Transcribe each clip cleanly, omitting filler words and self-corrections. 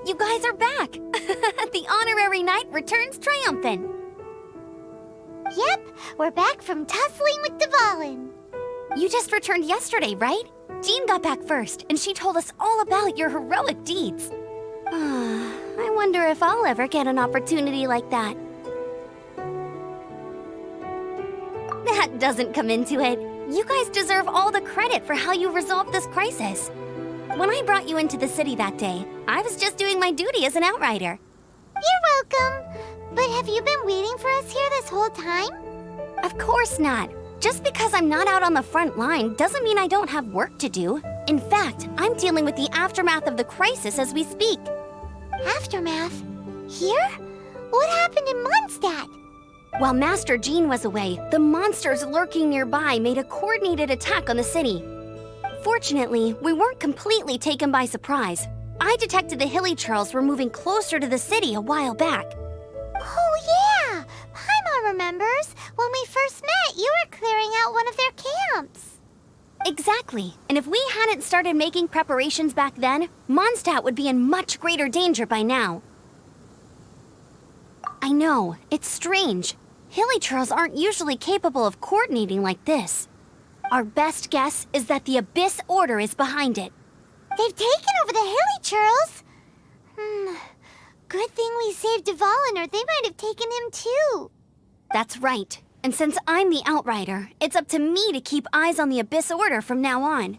You guys are back! The honorary knight returns triumphant. Yep, we're back from tussling with Dvalin. You just returned yesterday, right? Jean got back first, and she told us all about your heroic deeds. I wonder if I'll ever get an opportunity like that. That doesn't come into it. You guys deserve all the credit for how you resolved this crisis. When I brought you into the city that day, I was just doing my duty as an outrider. You're welcome. But have you been waiting for us here this whole time? Of course not. Just because I'm not out on the front line doesn't mean I don't have work to do. In fact, I'm dealing with the aftermath of the crisis as we speak. Aftermath? Here? What happened in Mondstadt? While Master Jean was away, the monsters lurking nearby made a coordinated attack on the city. Fortunately, we weren't completely taken by surprise. I detected the Hilly Churls were moving closer to the city a while back. Oh yeah! Paimon remembers. When we first met, you were clearing out one of their camps. Exactly. And if we hadn't started making preparations back then, Mondstadt would be in much greater danger by now. I know, it's strange. Hilly Churls aren't usually capable of coordinating like this. Our best guess is that the Abyss Order is behind it. They've taken over the Hilly Churls? Good thing we saved Dvalin, or they might have taken him too. That's right. And since I'm the Outrider, it's up to me to keep eyes on the Abyss Order from now on.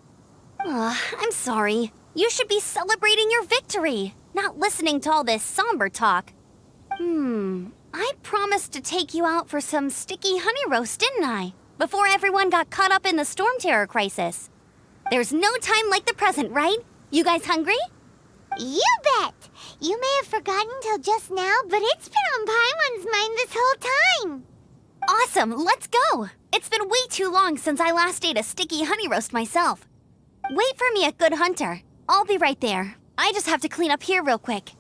I'm sorry. You should be celebrating your victory, not listening to all this somber talk. I promised to take you out for some sticky honey roast, didn't I? Before everyone got caught up in the Storm Terror crisis. There's no time like the present, right? You guys hungry? You bet! You may have forgotten till just now, but it's been on Paimon's mind this whole time. Awesome, let's go! It's been way too long since I last ate a sticky honey roast myself. Wait for me at Good Hunter. I'll be right there. I just have to clean up here real quick.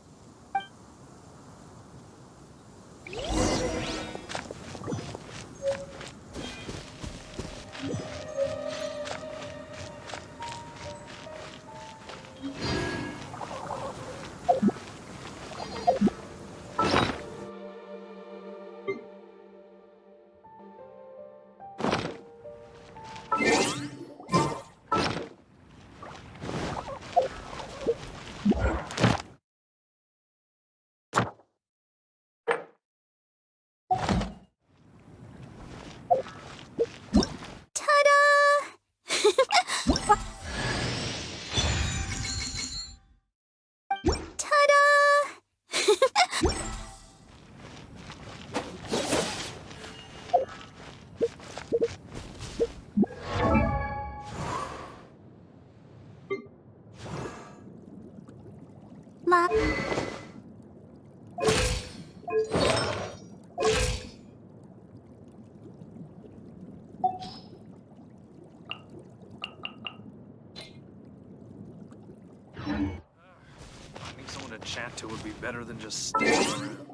Finding someone to chat to would be better than just standing around.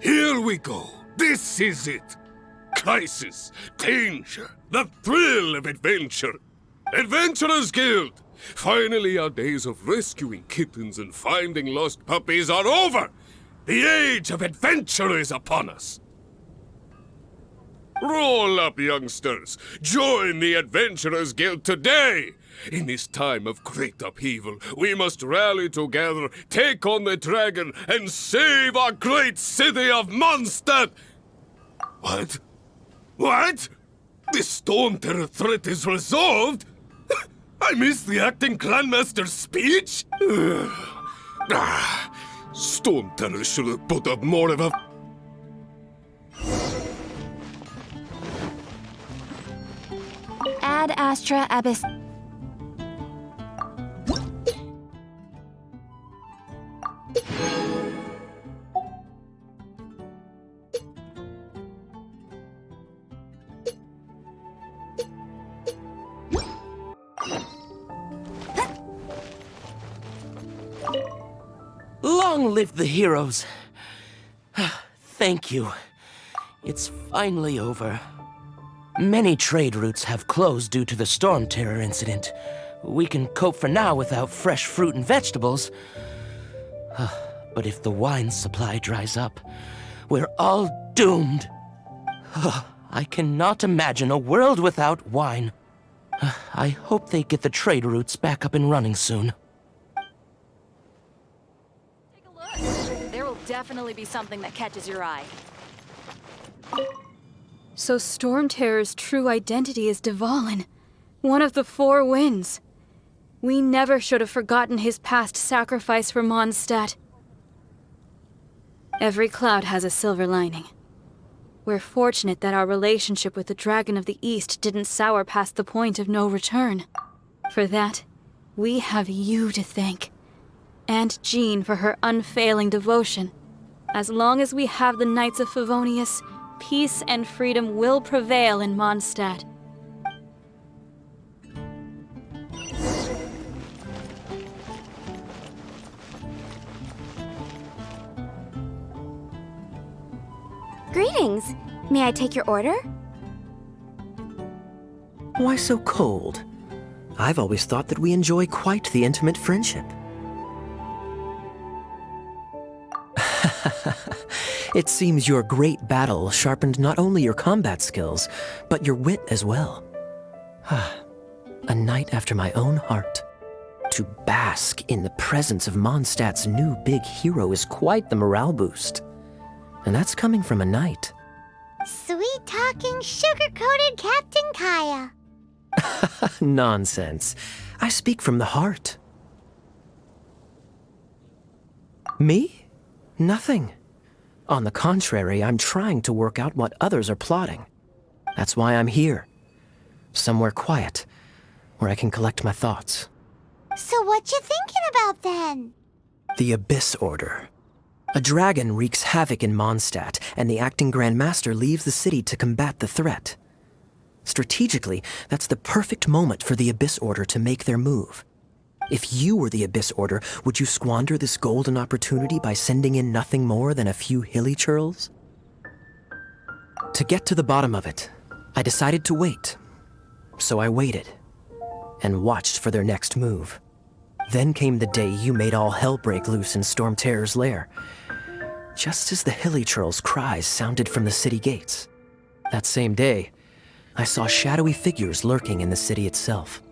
Here we go. This is it. Crisis, danger, the thrill of adventure. Adventurers Guild! Finally, our days of rescuing kittens and finding lost puppies are over! The age of adventure is upon us! Roll up, youngsters! Join the Adventurers Guild today! In this time of great upheaval, we must rally together, take on the dragon, and save our great city of Mondstadt! What? What? The Storm Terror threat is resolved? I missed the acting Clanmaster's speech? Storm Terror should have put up more of a... Ad Astra Abyss. Long live the heroes. Thank you. It's finally over. Many trade routes have closed due to the Storm Terror incident. We can cope for now without fresh fruit and vegetables. But if the wine supply dries up, we're all doomed. I cannot imagine a world without wine. I hope they get the trade routes back up and running soon. Take a look. There will definitely be something that catches your eye. So Storm Terror's true identity is Dvalin, one of the Four Winds. We never should have forgotten his past sacrifice for Mondstadt. Every cloud has a silver lining. We're fortunate that our relationship with the Dragon of the East didn't sour past the point of no return. For that, we have you to thank. And Jean for her unfailing devotion. As long as we have the Knights of Favonius, peace and freedom will prevail in Mondstadt. Greetings. May I take your order? Why so cold? I've always thought that we enjoy quite the intimate friendship. It seems your great battle sharpened not only your combat skills, but your wit as well. A knight after my own heart. To bask in the presence of Mondstadt's new big hero is quite the morale boost. And that's coming from a knight. Sweet-talking, sugar-coated Captain Kaya. Nonsense. I speak from the heart. Me? Nothing. On the contrary, I'm trying to work out what others are plotting. That's why I'm here. Somewhere quiet, where I can collect my thoughts. So what you thinking about then? The Abyss Order. A dragon wreaks havoc in Mondstadt, and the acting Grand Master leaves the city to combat the threat. Strategically, that's the perfect moment for the Abyss Order to make their move. If you were the Abyss Order, would you squander this golden opportunity by sending in nothing more than a few hilly churls? To get to the bottom of it, I decided to wait. So I waited, and watched for their next move. Then came the day you made all hell break loose in Storm Terror's lair. Just as the hilly churls' cries sounded from the city gates. That same day, I saw shadowy figures lurking in the city itself.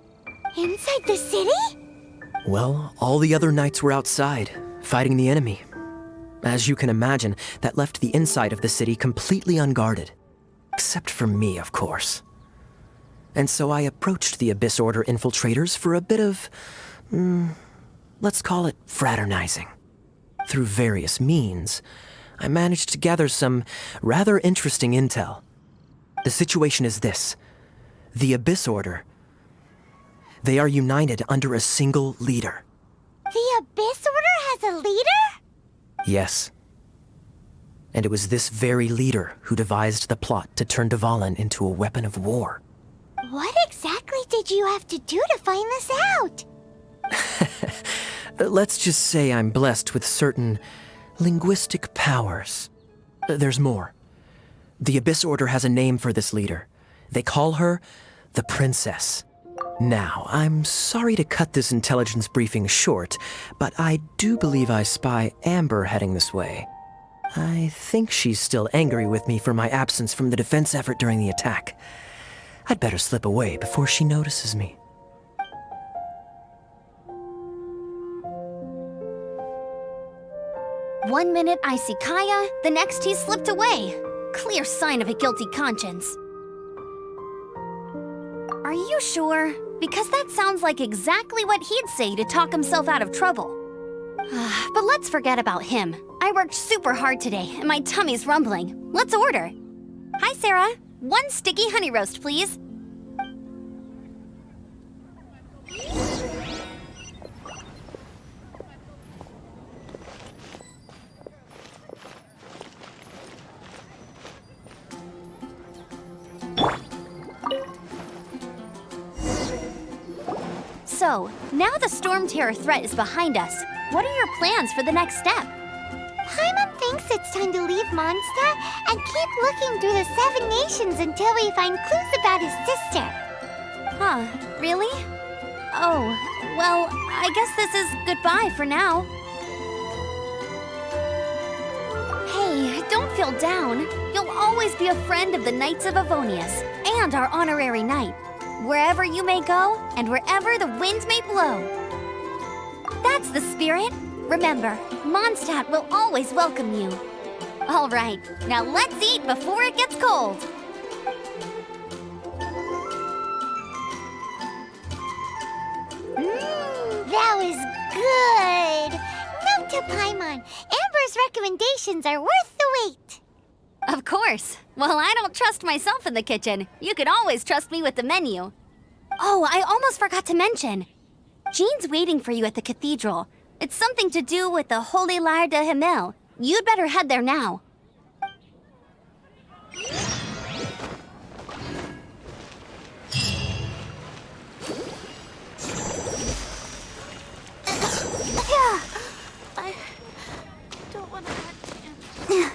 Inside the city? Well, all the other knights were outside, fighting the enemy. As you can imagine, that left the inside of the city completely unguarded. Except for me, of course. And so I approached the Abyss Order infiltrators for a bit of, let's call it fraternizing. Through various means, I managed to gather some rather interesting intel. The situation is this. The Abyss Order, they are united under a single leader. The Abyss Order has a leader? Yes. And it was this very leader who devised the plot to turn Dvalin into a weapon of war. What exactly did you have to do to find this out? Let's just say I'm blessed with certain linguistic powers. There's more. The Abyss Order has a name for this leader. They call her the Princess. Now, I'm sorry to cut this intelligence briefing short, but I do believe I spy Amber heading this way. I think she's still angry with me for my absence from the defense effort during the attack. I'd better slip away before she notices me. One minute I see Kaya, the next he's slipped away. Clear sign of a guilty conscience. you sure? Because that sounds like exactly what he'd say to talk himself out of trouble. But let's forget about him. I worked super hard today, and my tummy's rumbling. Let's order. Hi, Sarah. 1 sticky honey roast, please. So, now the Storm Terror threat is behind us. What are your plans for the next step? Paimon thinks it's time to leave Mondstadt and keep looking through the 7 nations until we find clues about his sister. Huh, really? Oh, well, I guess this is goodbye for now. Hey, don't feel down. You'll always be a friend of the Knights of Avonius and our honorary knight. Wherever you may go, and wherever the wind may blow. That's the spirit. Remember, Mondstadt will always welcome you. All right, now let's eat before it gets cold. That was good. Note to Paimon, Amber's recommendations are worth the wait. Of course. Well, I don't trust myself in the kitchen. You can always trust me with the menu. Oh, I almost forgot to mention. Jean's waiting for you at the cathedral. It's something to do with the Holy Lyre de Himmel. You'd better head there now. I don't want to hurt you.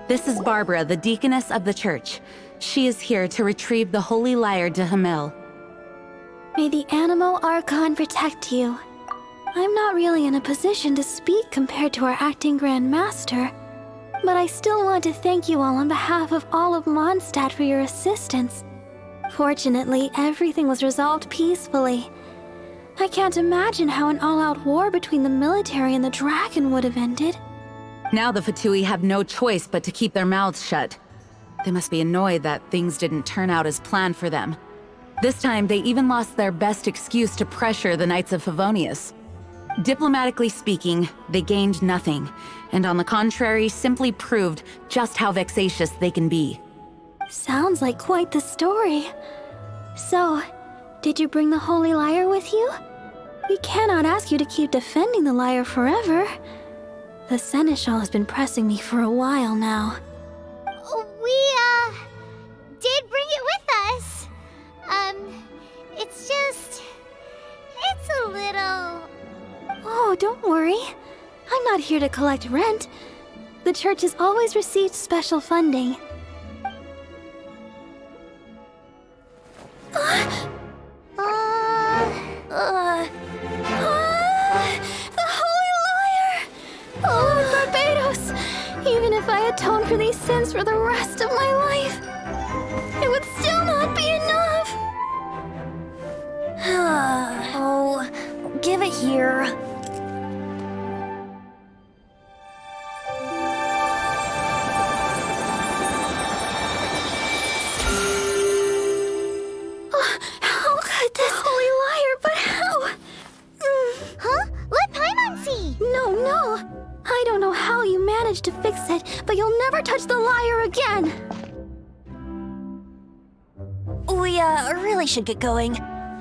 This is Barbara, the deaconess of the church. She is here to retrieve the Holy Lyre de Himmel. May the Animo Archon protect you. I'm not really in a position to speak compared to our acting Grand Master, but I still want to thank you all on behalf of all of Mondstadt for your assistance. Fortunately, everything was resolved peacefully. I can't imagine how an all-out war between the military and the dragon would have ended. Now the Fatui have no choice but to keep their mouths shut. They must be annoyed that things didn't turn out as planned for them. This time, they even lost their best excuse to pressure the Knights of Favonius. Diplomatically speaking, they gained nothing, and on the contrary, simply proved just how vexatious they can be. Sounds like quite the story. So, did you bring the Holy Lyre with you? We cannot ask you to keep defending the lyre forever. The Seneschal has been pressing me for a while now. We, did bring it with us. It's a little... Oh, don't worry. I'm not here to collect rent. The church has always received special funding. The Holy Lyre! Oh, Lord Barbados! Even if I atone for these sins for the rest of my life, it would still not be enough! Oh, give it here. managed to fix it, but you'll never touch the lyre again! We, really should get going.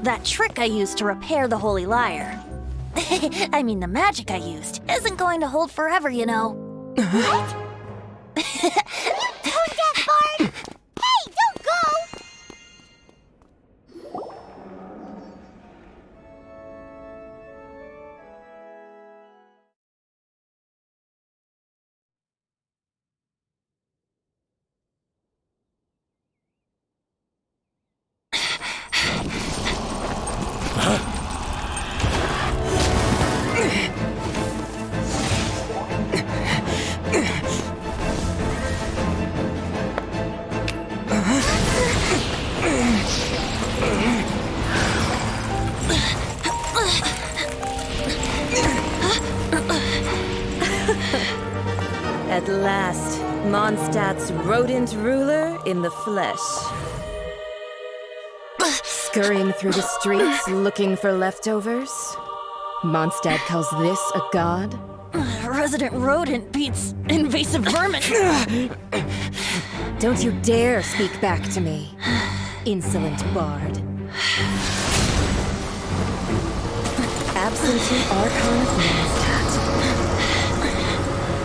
That trick I used to repair the Holy Lyre. I mean, the magic I used isn't going to hold forever, you know. What? You tone deaf, Bard! Hey, don't go! At last, Mondstadt's rodent ruler in the flesh. Scurrying through the streets looking for leftovers? Mondstadt calls this a god? Resident rodent beats invasive vermin. Don't you dare speak back to me, insolent bard. Absentee Archon of Mondstadt.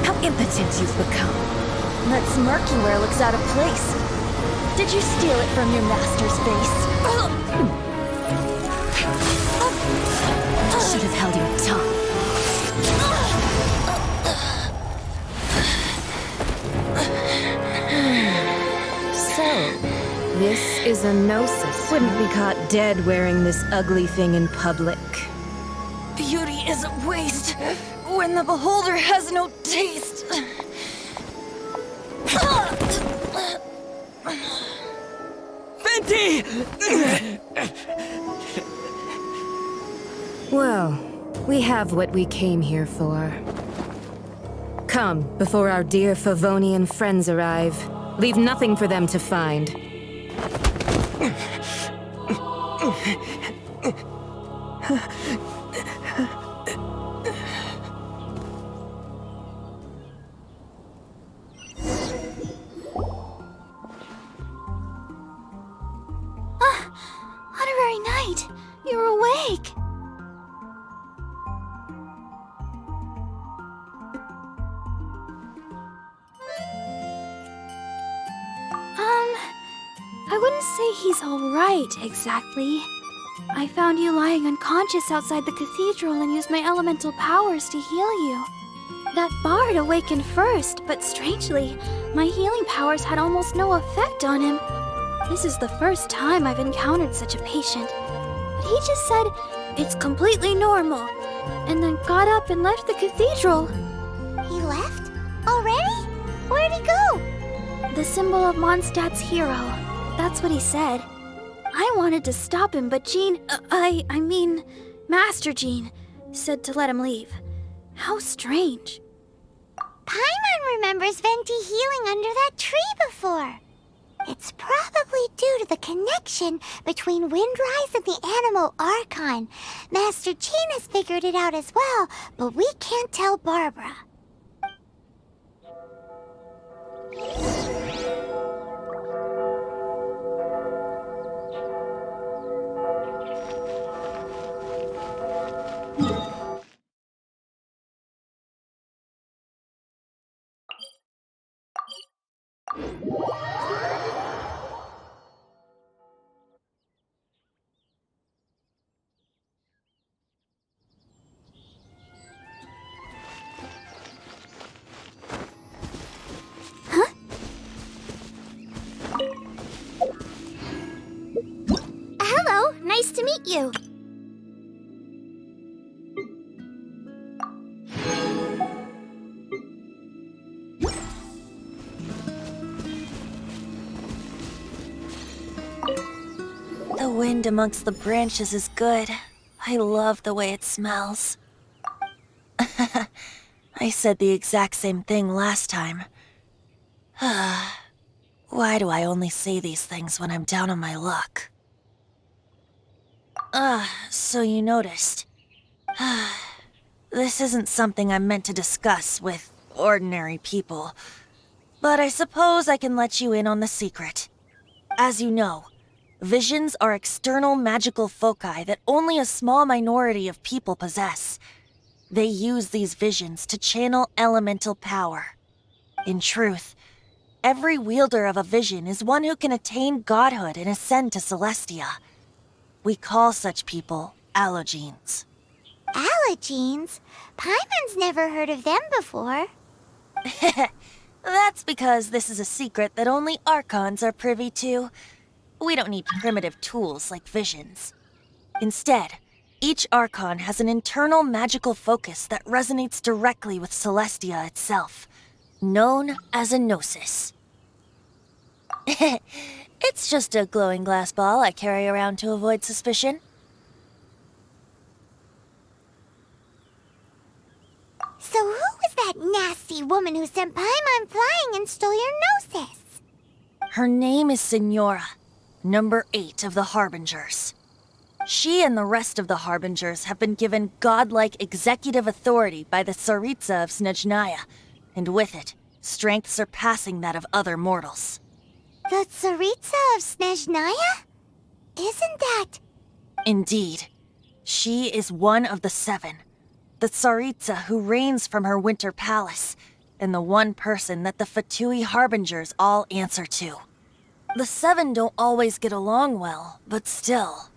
How impotent you've become. That smirk you wear looks out of place. Did you steal it from your master's face? Should have held your tongue. So, this is a gnosis. Wouldn't be caught dead wearing this ugly thing in public. Beauty is a waste when the beholder has no taste. Venti! Well, we have what we came here for. Come, before our dear Favonian friends arrive. Leave nothing for them to find. Honorary Knight, you're awake! I wouldn't say he's alright, exactly. I found you lying unconscious outside the cathedral and used my elemental powers to heal you. That bard awakened first, but strangely, my healing powers had almost no effect on him. This is the first time I've encountered such a patient. But he just said, it's completely normal, and then got up and left the cathedral. He left? Already? Where'd he go? The symbol of Mondstadt's hero. That's what he said. I wanted to stop him, but Jean, I mean, Master Jean, said to let him leave. How strange. Paimon remembers Venti healing under that tree before. It's probably due to the connection between Windrise and the Animal Archon. Master Jean has figured it out as well, but we can't tell Barbara. Hello, nice to meet you. The wind amongst the branches is good. I love the way it smells. I said the exact same thing last time. Why do I only say these things when I'm down on my luck? So you noticed. This isn't something I'm meant to discuss with ordinary people. But I suppose I can let you in on the secret. As you know, visions are external magical foci that only a small minority of people possess. They use these visions to channel elemental power. In truth, every wielder of a vision is one who can attain godhood and ascend to Celestia. We call such people allogenes. Allogenes? Paimon's never heard of them before. That's because this is a secret that only Archons are privy to. We don't need primitive tools like visions. Instead, each Archon has an internal magical focus that resonates directly with Celestia itself, known as a gnosis. It's just a glowing glass ball I carry around to avoid suspicion. So who was that nasty woman who sent Paimon flying and stole your gnosis? Her name is Signora, number 8 of the Harbingers. She and the rest of the Harbingers have been given godlike executive authority by the Tsaritsa of Snezhnaya, and with it, strength surpassing that of other mortals. The Tsaritsa of Snezhnaya? Isn't that... Indeed. She is one of the 7. The Tsaritsa who reigns from her winter palace, and the one person that the Fatui Harbingers all answer to. The 7 don't always get along well, but still.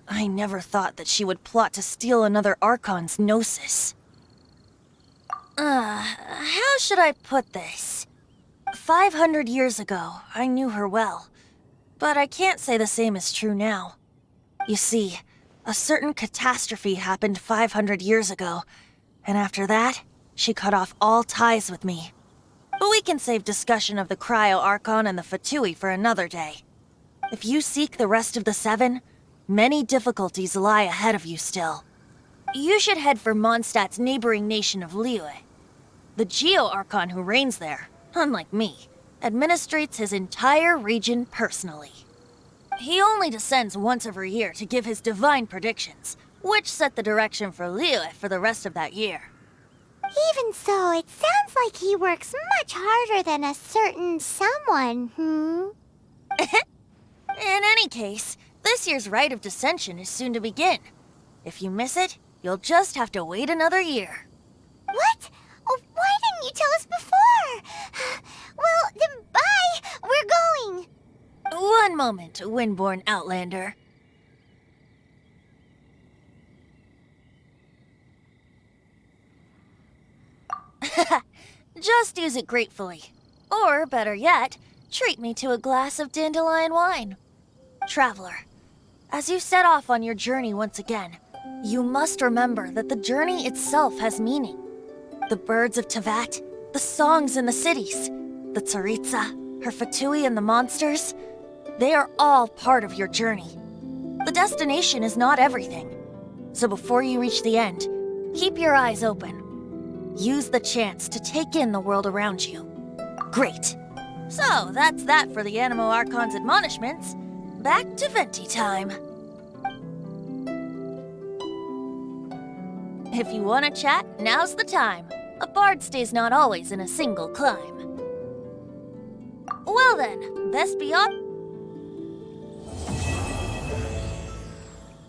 I never thought that she would plot to steal another Archon's gnosis. How should I put this? 500 years ago, I knew her well, but I can't say the same is true now. You see, a certain catastrophe happened 500 years ago, and after that, she cut off all ties with me. But we can save discussion of the Cryo Archon and the Fatui for another day. If you seek the rest of the 7, many difficulties lie ahead of you still. You should head for Mondstadt's neighboring nation of Liyue. The Geo-Archon who reigns there, unlike me, administrates his entire region personally. He only descends once every year to give his divine predictions, which set the direction for Liyue for the rest of that year. Even so, it sounds like he works much harder than a certain someone, In any case, this year's Rite of Descension is soon to begin. If you miss it, you'll just have to wait another year. What? Oh, why didn't you tell us before? Well, then bye! We're going! One moment, Windborn Outlander. Just use it gratefully. Or, better yet, treat me to a glass of dandelion wine. Traveler, as you set off on your journey once again, you must remember that the journey itself has meaning. The birds of Tevat, the songs in the cities, the Tsaritsa, her Fatui and the monsters, they are all part of your journey. The destination is not everything. So before you reach the end, keep your eyes open. Use the chance to take in the world around you. Great. So that's that for the Animo Archon's admonishments. Back to Venti time. If you want to chat, now's the time. A bard stays not always in a single clime. Well then, best be up